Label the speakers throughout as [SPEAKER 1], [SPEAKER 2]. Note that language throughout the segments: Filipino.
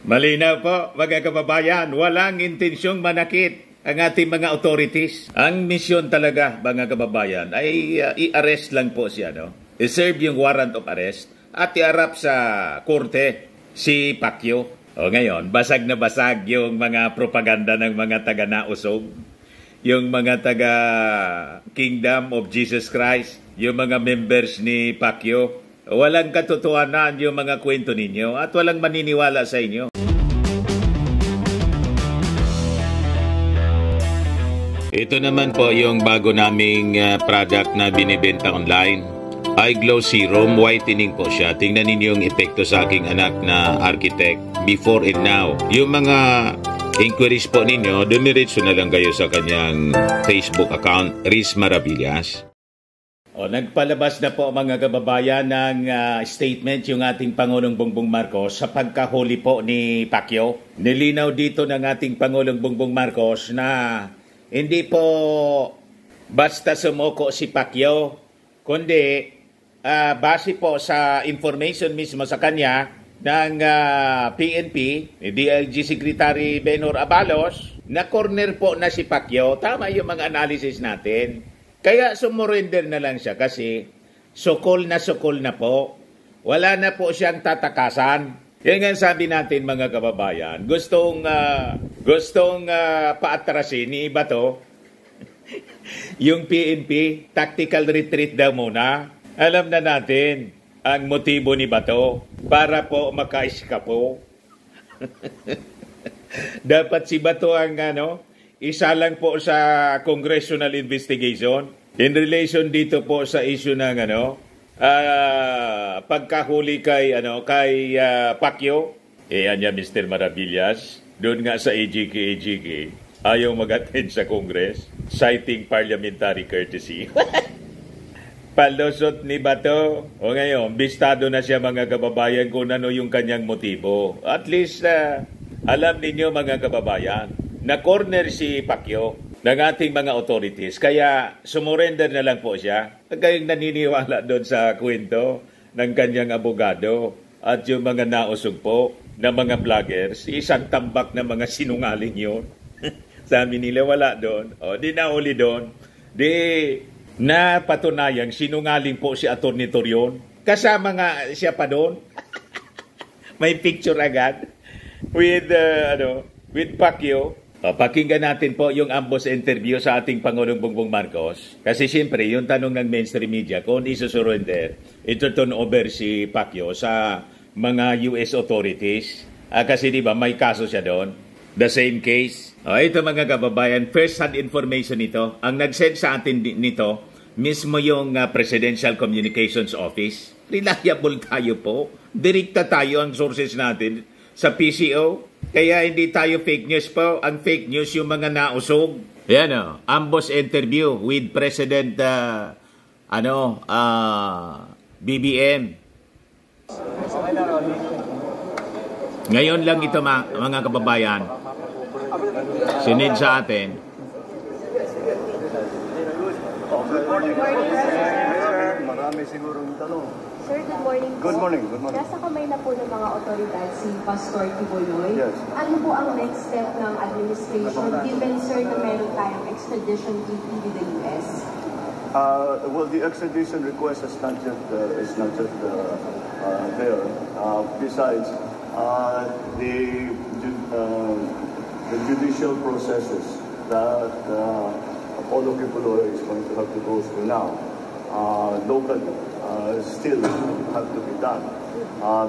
[SPEAKER 1] Malinaw po, mga kababayan, walang intensyong manakit ang ating mga authorities. Ang misyon talaga, mga kababayan, ay i-arrest lang po siya, no? I-serve yung warrant of arrest at i-arap sa korte si Pacquiao. O ngayon, basag na basag yung mga propaganda ng mga taga-nausog, yung mga taga-Kingdom of Jesus Christ, yung mga members ni Pacquiao. Walang katotohanan yung mga kwento ninyo at walang maniniwala sa inyo. Ito naman po yung bago naming product na binibenta online. iGlow Serum, whitening po siya. Tingnan ninyo yung epekto sa aking anak na architect before and now. Yung mga inquiries po ninyo, dumiretso na lang kayo sa kanyang Facebook account, Riz Maravillas. Nagpalabas na po mga kababayan ng statement yung ating Pangulong Bongbong Marcos sa pagkahuli po ni Pacquiao. Nilinaw dito ng ating Pangulong Bongbong Marcos na hindi po basta sumuko si Pacquiao, kundi base po sa information mismo sa kanya ng PNP, DILG Secretary Benhur Abalos, na corner po na si Pacquiao. Tama yung mga analysis natin. Kaya sumurrender na lang siya kasi sukol na po. Wala na po siyang tatakasan. Yan nga sabi natin mga kababayan. Gustong paatrasin ni Bato yung PNP, tactical retreat daw muna. Alam na natin ang motibo ni Bato para po makaiskapo. Dapat si Bato ang isa lang po sa congressional investigation in relation dito po sa issue ng pagkahuli kay Pacquiao. Anya Mr. Maravillas, doon nga sa AGK ayaw mag-attend sa Congress, citing parliamentary courtesy. Palusot ni Bato. O ngayon, bistado na siya mga kababayan kung ano yung kanyang motibo. At least alam ninyo mga kababayan na corner si Pacquiao ng ating mga authorities. Kaya sumurrender na lang po siya. Kayong naniniwala doon sa kwento ng kanyang abogado at yung mga nausog po na mga vloggers. Isang tambak na mga sinungaling yun. Sabi nila wala doon. Di nahuli doon. Di napatunayang sinungaling po si Atty. Torion. Kasama nga siya pa doon. May picture agad with Pacquiao. Pakinggan natin po yung ambos interview sa ating Pangulong Bongbong Marcos. Kasi siyempre, yung tanong ng mainstream media, kung isusurrender, ito turn over si Pacquiao sa mga US authorities. Kasi di ba, may kaso siya doon. The same case. Ito mga kababayan, first-hand information ito. Ang nag-send sa atin nito, mismo yung Presidential Communications Office. Reliable tayo po. Direkta tayo ang sources natin sa PCO. Kaya hindi tayo fake news po. Ang fake news yung mga nausog. Yan ambos interview with President BBM. Ngayon lang ito mga kababayan. Sinid sa atin.
[SPEAKER 2] Marami sigurong tanong.
[SPEAKER 3] Sir, good morning po.
[SPEAKER 2] Good morning, good morning.
[SPEAKER 3] Nasa kamay na po ng mga otoridad si Pastor Tibuloy.
[SPEAKER 2] Yes.
[SPEAKER 3] Ano po ang next step ng administration given, sir, na meron tayong extradition treaty with the US?
[SPEAKER 2] Well, the extradition request is not just there. Besides, the judicial processes that Apollo Kibuloy is going to have to go through now, locally, still have to be done.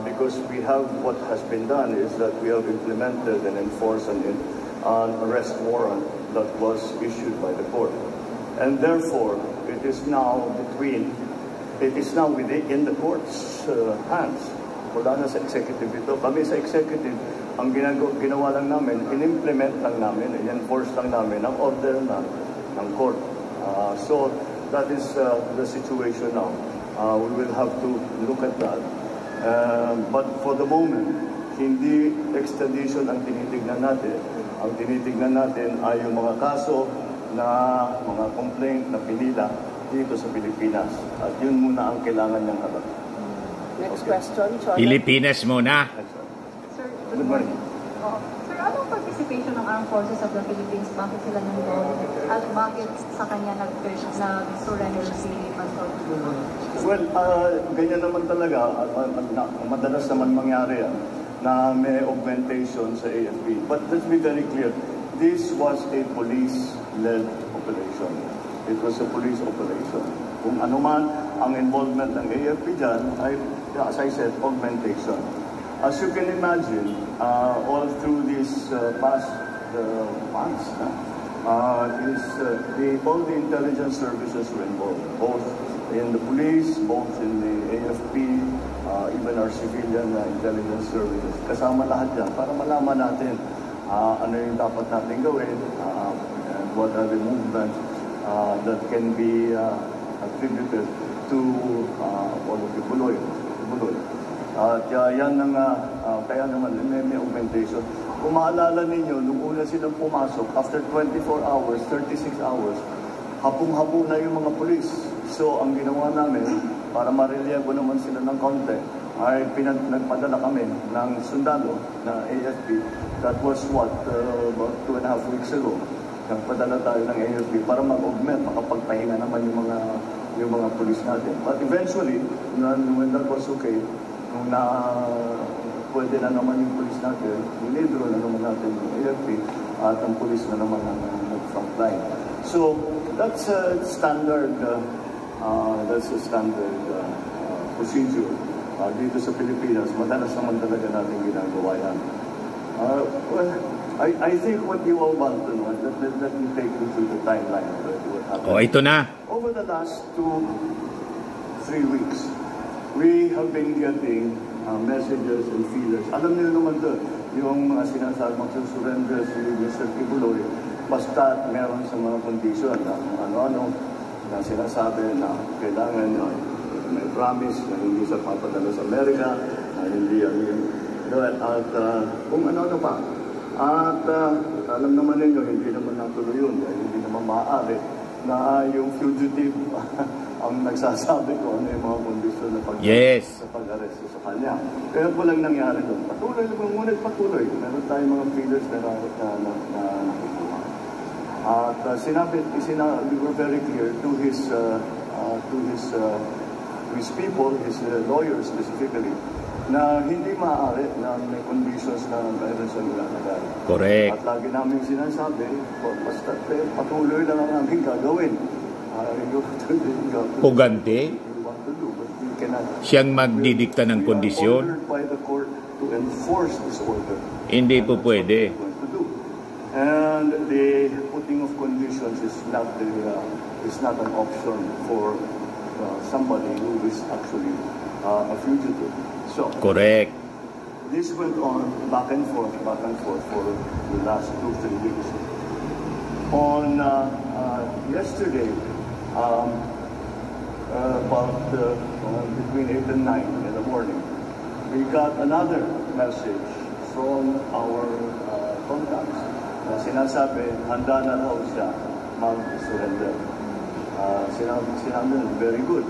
[SPEAKER 2] Because we have, what has been done is that we have implemented and enforced an arrest warrant that was issued by the court. And therefore, it is now within the court's hands. Wala na sa executive ito. Kami sa executive, ang ginawa lang namin, in-implement lang namin, in-enforce lang namin ang order ng court. So that is the situation now. We will have to look at that. But for the moment, hindi extradition ang tinitignan natin. Ang tinitignan natin ay yung mga kaso na mga complaint na pinila dito sa Pilipinas. At yun muna ang kailangan niyang harap.
[SPEAKER 4] Next question, Chona.
[SPEAKER 1] Pilipinas muna.
[SPEAKER 3] Sir,
[SPEAKER 2] Good morning.
[SPEAKER 4] Oh. Sir, anong participation ng Armed Forces of the Philippines? Bakit sila nandun? At bakit sa kanya nag-surrender si Pastor?
[SPEAKER 2] Well, ganyan naman talaga. Madalas naman mangyari yan na may augmentation sa AFP. But let's be very clear. This was a police-led operation. It was a police operation. Kung ano man ang involvement ng AFP dyan, ay, as I said, augmentation. As you can imagine, all through these past months, all the intelligence services were involved, both in the police, both in the AFP, even our civilian intelligence services. Kasama lahat yan para malaman natin ano yung dapat natin gawin, and what are the movements that can be attributed to Apollo Kibuloy. At yan ang, kaya naman may augmentation. Kung maalala ninyo, nung una silang pumasok, after 24 hours, 36 hours, hapong-hapo na yung mga polis. So, ang ginawa namin, para marelyebo naman sila ng konti, ay nagpadala kami ng sundalo na AFP. That was what, about 2.5 weeks ago. Nagpadala tayo ng AFP para mag-augment, makapagpahinga naman yung mga polis natin. But eventually, when that was okay, nung pwede na naman yung polis natin, nilidro na naman natin yung AFP at ang polis na naman ang frontline. So, that's a standard procedure dito sa Pilipinas. Madalas naman talaga natin ginagawa yan. Well, I think what you all want to know, let me take you through the timeline of what happened.
[SPEAKER 1] O, ito na.
[SPEAKER 2] Over the last 2-3 weeks, we have been getting messages and feelers. Alam niyo naman doon, yung mga sinasabi magsusurrender si Mr. Kibuloy, basta meron sa mga condition na ano-ano na sinasabi na kailangan may promise na hindi siya papadala sa Amerika, na hindi at kung ano-ano pa. At alam naman ninyo, hindi naman natuloy yun, dahil hindi naman maaari na yung fugitive ang nagsasabi ko ano yung mga kondisyon na pag-aresto sa kanya. Kaya po lang nangyari doon. Patuloy, ngunit patuloy. Meron tayong mga feelers na nakukuha. At we were very clear to his people, his lawyers specifically, na hindi maaari na may conditions na meron sa nilalagay.
[SPEAKER 1] Correct.
[SPEAKER 2] At lagi namin sinasabi, basta patuloy lang ang aming gagawin.
[SPEAKER 1] Pugante, siyang magdidikta ng kondisyon. Hindi po pwede.
[SPEAKER 2] And the putting of conditions is not an option for somebody who is actually a fugitive. So,
[SPEAKER 1] correct.
[SPEAKER 2] This went on back and forth for the last 2-3 weeks. On yesterday, about between 8 and 9 in the morning, we got another message from our contacts na sinasabi, handa na raw siya mag-surrender. Sinabi, very good.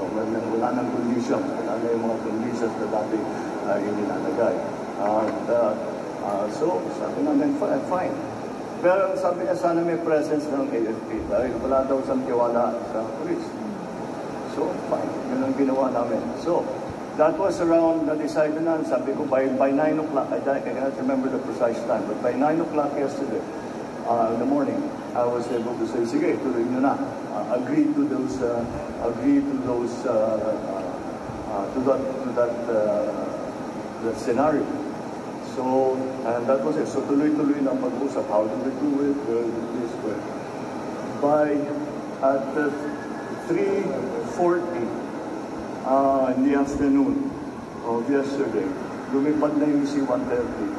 [SPEAKER 2] Wala ng conditions. Wala na yung mga conditions na dati inilalagay. So, sabi namin, fine. Pero sabi niya, sana may presence ng AFP dahil wala daw siyang tiwala sa police. So, fine. Yun ang ginawa namin. So, that was around, na-decide na, sabi ko, by 9 o'clock, I cannot remember the precise time, but by 9 o'clock yesterday, in the morning, I was able to say, sige, tuloy nyo na. Agree to that scenario. So, and that was it. So, tuloy-tuloy na pag-usap. How do we do it? This way. At 3:40 in the afternoon of yesterday, lumipad na yung C-130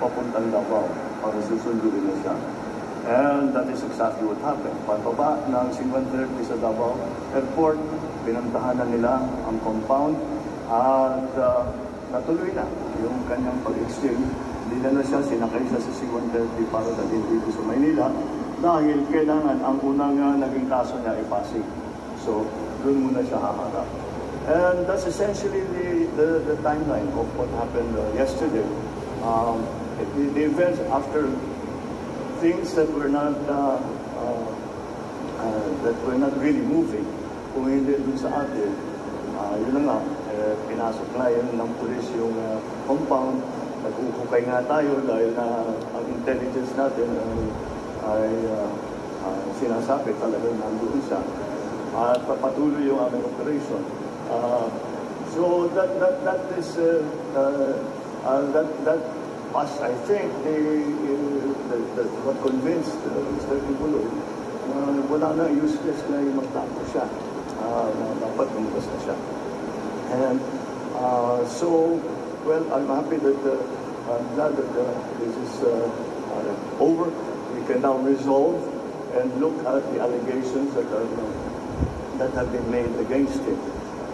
[SPEAKER 2] papuntang Davao para susunduin na siya. And that is exactly what happened. Pababa ng C-130 sa Davao Airport, pinuntahan na nila ang compound at natuloy na yung kanyang pag-exchange. Hindi na siya, sinakay siya sa C-130 para dalhin dito sa Maynila dahil kailangan ang unang naging kaso niya ay Pasig. So, doon muna siya haharap. And that's essentially the timeline of what happened yesterday. the events after things that were not really moving, kung hindi dun sa atin, yun na nga, pinasok na yun ng pulis yung compound, nag-ukukay nga tayo dahil na ang intelligence natin ay sinasabi talagang nandoon siya. At papatuloy yung aming operation. So that is that was, I think, what convinced Mr. Kibuloy wala na, useless na yung magtapo siya. Dapat lumabas na siya. And so, well, I'm happy that I'm glad that this is over. We can now resolve and look at the allegations that have been made against him.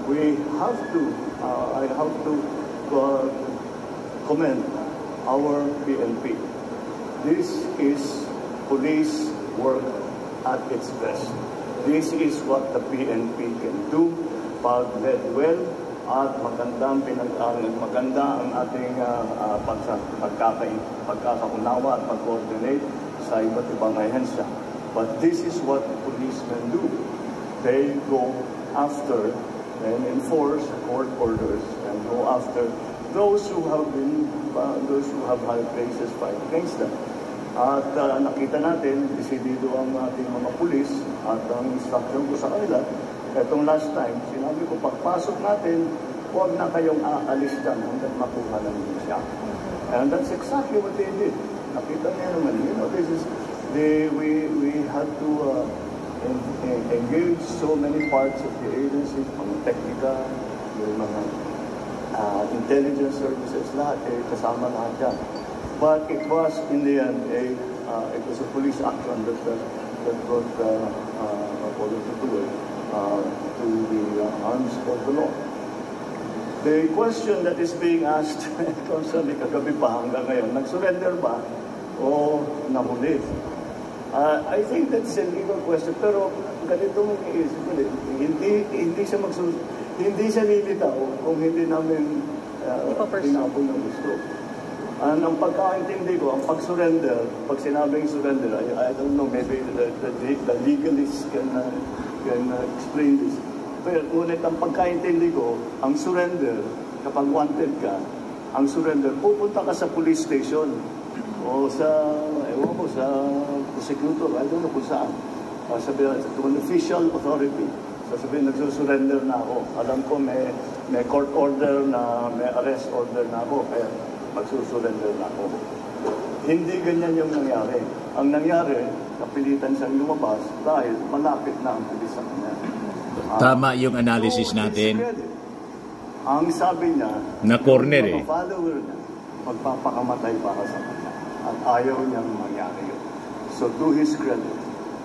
[SPEAKER 2] We have to, I have to commend our PNP. This is police work at its best. This is what the PNP can do pag led well at maganda ang ating pagkakaunawa at pag-coordinate sa iba't ibang ahensya. But this is what policemen do. They go after and enforce court orders and go after those who have had cases filed against them. At nakita natin, desidido ang ating mga pulis at ang instruction ko sa kanila. Etong last time, sinabi ko, pagpasok natin, huwag na kayong aalis dyan hanggang makuha ng siya. And that's exactly what they did. Nakita niya naman, this is, we had to engage so many parts of the agency, mga technical, yung mga intelligence services, lahat, kasama lahat dyan. But it was, in the end, it was a police action that brought Apollo Kibuloy to the arms of the law. The question that is being asked, constantly kagabi pa hanggang ngayon, nag-surrender ba o nahuli? I think that's a legal question, pero ganito mong iisip ko, hindi siya lilitaw kung hindi namin pinapon ng gusto. Ang pagkaintindi ko, ang pag-surrender, pag sinabing surrender, I don't know, maybe the legalists can explain this. Pero ngunit ang pagkaintindi ko, ang surrender, kapag wanted ka, ang surrender, pupunta ka sa police station o sa, ewan ko, sa prosecutor, I don't know kung saan. Sabihin, to an official authority. Sabihin, nagsusurrender na ako. Alam ko may court order na, may arrest order na ako, kaya magsusurrender na ako. Hindi ganyan yung nangyari. Ang nangyari, kapilitan siyang lumabas dahil malapit na ang pulis sa kanya.
[SPEAKER 1] Tama yung analysis natin.
[SPEAKER 2] Ang sabi niya,
[SPEAKER 1] na corner
[SPEAKER 2] mga follower niya, magpapakamatay para sa kanya. At ayaw niyang mangyari yun. So to his credit,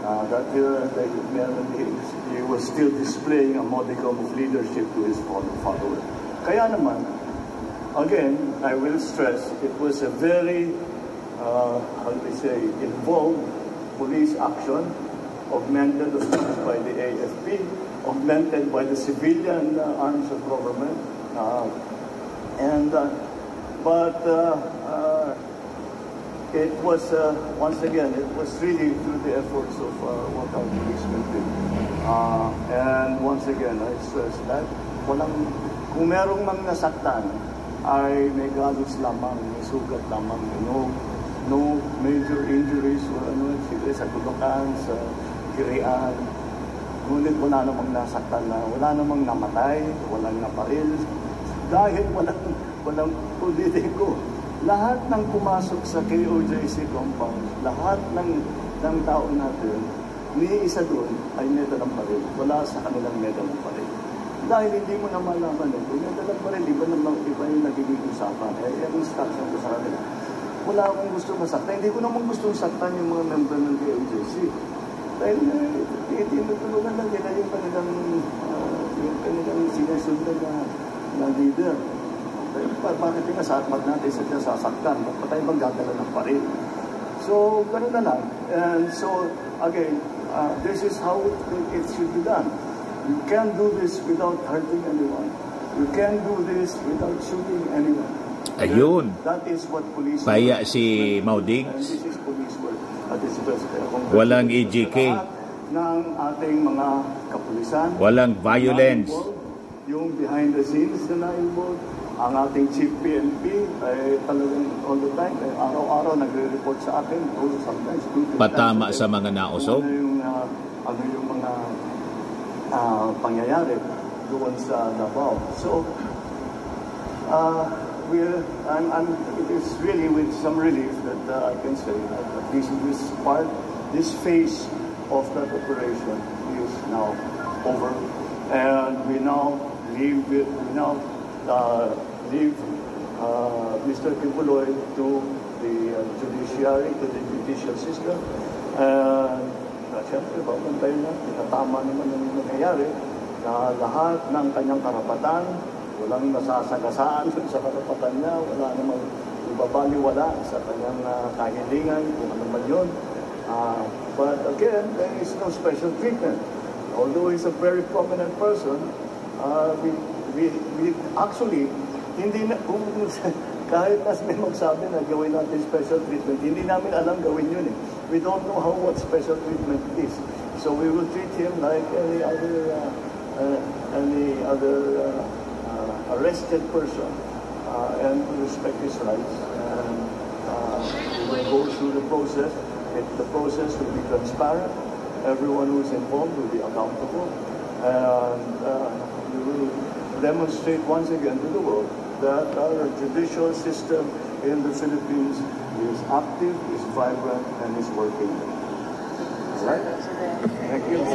[SPEAKER 2] that he was still displaying a modicum of leadership to his follower. Kaya naman, again, I will stress, it was a very, how do we say, involved police action, augmented of course by the AFP, augmented by the civilian arms of government, it was, once again, it was really through the efforts of what our policemen did. And once again, I stress that kung merong mga nasaktan, ay may galos lamang, may sugat lamang, no major injuries, sa tulukan, sa kirian. Ngunit wala namang nasaktan na, wala namang namatay, walang naparil. Dahil walang ulitin ko. Lahat ng pumasok sa KOJC compound, lahat ng tao natin, ni isa doon ay may dalang paril. Wala sa kanilang may dalang paril. Dahil hindi mo na malaman kung may dalang paril, iba yung nagiging usapan. Yung instruction ko sa kanila. Wala akong gusto masaktan. Hindi ko naman gusto saktan yung mga member ng KOJC. Dahil tinutulungan lang nila yung kanilang sinesundan na leader. Bakit yung nasatmat natin sa sasaktan? Ba't pa tayo magdadala ng paril? So, ganun na lang. And so, again, this is how it should be done. You can't do this without hurting anyone. You can't do this without shooting anyone.
[SPEAKER 1] Ayun.
[SPEAKER 2] That is what police
[SPEAKER 1] Paya
[SPEAKER 2] work.
[SPEAKER 1] si Mauding.
[SPEAKER 2] And this is police work. At this is
[SPEAKER 1] Walang EJK.
[SPEAKER 2] ng ating mga kapulisan.
[SPEAKER 1] Walang violence.
[SPEAKER 2] Yung behind the scenes na na-involved. Ang ating chief PNP ay talagang all the time, araw-araw nagre-report sa akin, sometimes 2-3
[SPEAKER 1] Patama
[SPEAKER 2] times
[SPEAKER 1] sa mga nausog.
[SPEAKER 2] Ano yung mga pangyayari doon sa Davao. So, it is really with some relief that I can say that at least this phase of that operation is now over, and we now leave Mr. Kibuloy to the judiciary, to the judicial system. Siyempre, babantayin na, tama naman ang nangyayari na lahat ng kanyang karapatan, walang nasasagasaan sa karapatan niya, wala namang ibabaliwala sa kanyang kahilingan, kung ano man yun. But again, there is no special treatment. Although he's a very prominent person, we actually, hindi na, kahit as may magsabi na gawin natin special treatment, hindi namin alam gawin yun eh. We don't know what special treatment is. So we will treat him like any other arrested person and respect his rights. And we will go through the process. The process will be transparent. Everyone who is involved will be accountable. And we will demonstrate once again to the world that our judicial system in the Philippines is active, is vibrant, and is working. Right? Thank you.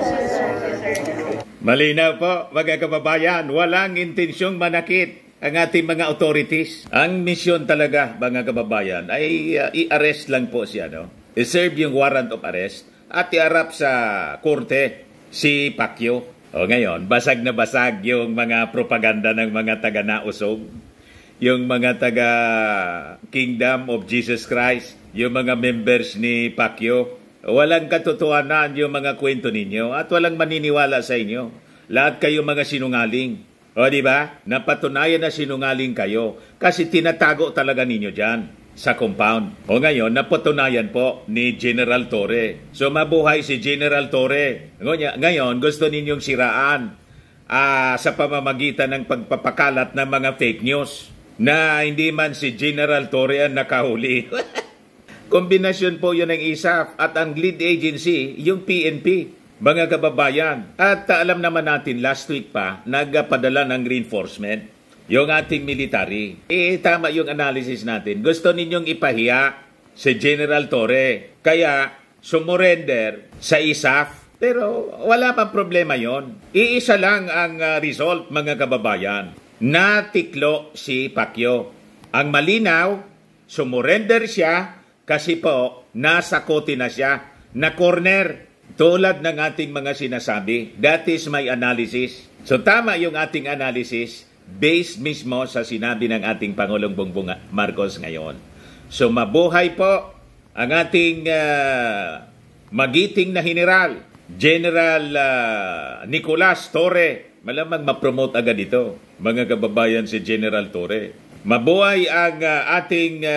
[SPEAKER 1] Malinaw po, mga kababayan, walang intensyong manakit ang ating mga authorities. Ang misyon talaga, mga kababayan, ay i-arrest lang po siya, no? I-serve yung warrant of arrest at i-arap sa korte si Pacquiao. O ngayon, basag na basag yung mga propaganda ng mga taga-nausog, yung mga taga-Kingdom of Jesus Christ, yung mga members ni Pacquiao. Walang katotohanan yung mga kwento ninyo at walang maniniwala sa inyo. Lahat kayo mga sinungaling. O di ba? Napatunayan na sinungaling kayo kasi tinatago talaga ninyo dyan sa compound. O ngayon, napatunayan po ni General Torre. So mabuhay si General Torre. Ngayon, gusto ninyong siraan sa pamamagitan ng pagpapakalat ng mga fake news na hindi man si General Torre ang nakahuli. Kombinasyon po yun ng ISAF at ang lead agency, yung PNP, mga kababayan. At alam naman natin, last week pa, nagpadala ng reinforcement yung ating military. Tama yung analysis natin. Gusto ninyong ipahiya si General Torre. Kaya sumurrender sa ISAF. Pero wala pang problema yon. Iisa lang ang result, mga kababayan. Natiklo si Pacquiao. Ang malinaw, sumurrender siya kasi po nasakote na siya, na corner. Tulad ng ating mga sinasabi, that is my analysis. So tama yung ating analysis based mismo sa sinabi ng ating Pangulong Bongbong Marcos ngayon. So mabuhay po ang ating magiting na General Nicolas Torre. Malamang ma-promote agad ito, mga kababayan, si General Torre. Mabuhay ang ating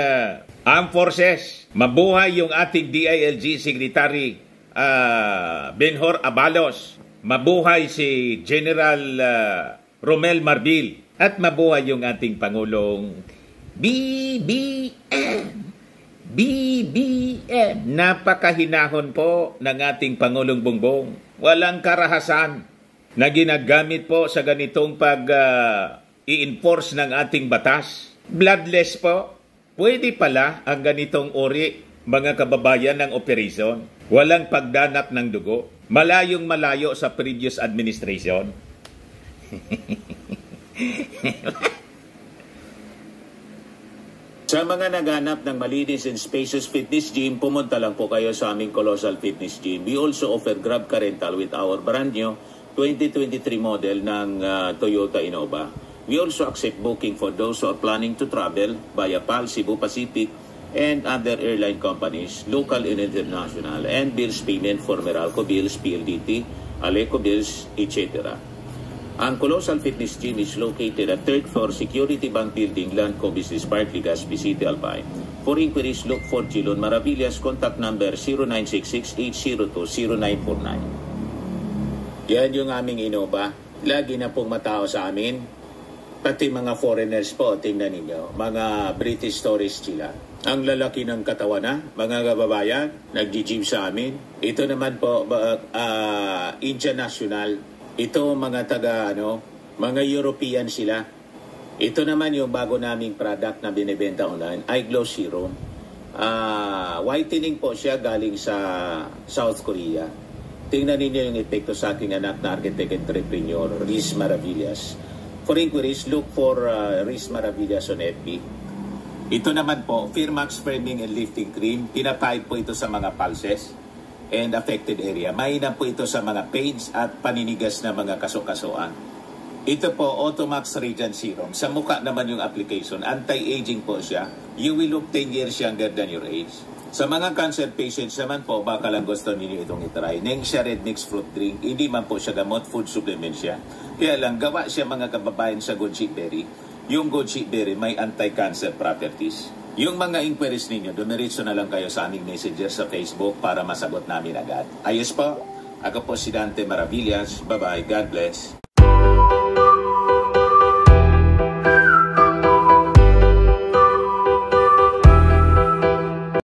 [SPEAKER 1] Armed Forces. Mabuhay yung ating DILG Secretary Benhur Abalos. Mabuhay si General Romel Marbil. At mabuhay yung ating Pangulong BBM. Napakahinahon po ng ating Pangulong Bongbong. Walang karahasan na ginagamit po sa ganitong i-enforce ng ating batas. Bloodless po. Pwede pala ang ganitong uri, mga kababayan, ng operation. Walang pagdanap ng dugo. Malayong malayo sa previous administration. Sa mga naghanap ng malinis and spacious fitness gym, pumunta lang po kayo sa aming Colossal Fitness Gym. We also offer Grab Car Rental with our brand new 2023 model ng Toyota Innova. We also accept booking for those who are planning to travel via PAL, Cebu Pacific, and other airline companies, local and international, and bills payment for Meralco Bills, PLDT, Aleco Bills, etc. Ang Colossal Fitness Gym is located at 3rd floor Security Bank Building, Landco Business Park, Legazpi City, Albay. For inquiries, look for Gilon Maravillas. Contact number 0966-802-0949. Yan yung aming Innova. Lagi na pong matao sa amin. Pati mga foreigners po, tingnan ninyo. Mga British tourists sila. Ang lalaki ng katawan na, mga kababayan, nag-gym sa amin. Ito naman po, Indian National. Ito mga mga European sila. Ito naman yung bago naming product na binibenta online, iGlow Serum. Whitening po siya galing sa South Korea. Tingnan ninyo yung epekto sa aking anak na architect entrepreneur, Riz Maravillas. For inquiries, look for Riz Maravillas on FB. Ito naman po, Firmax Firming and Lifting Cream. Pinapahid po ito sa mga pulses and affected area. Mainam po ito sa mga pains at paninigas na mga kasukasuan. Ito po, Automax Radiant Serum. Sa mukha naman yung application. Anti-aging po siya. You will look 10 years younger than your age. Sa mga cancer patients naman po, baka lang gusto ninyo itong itry. Nengxia Red Mix Fruit Drink. Hindi man po siya gamot, food supplement siya. Kaya lang, gawa siya mga kababayan sa goji berry. Yung goji berry may anti-cancer properties. Yung mga inquiries ninyo, dumiritso na lang kayo sa aming messenger sa Facebook para masagot namin agad. Ayos po, ako po si Dante Maravillas. Bye-bye. God bless.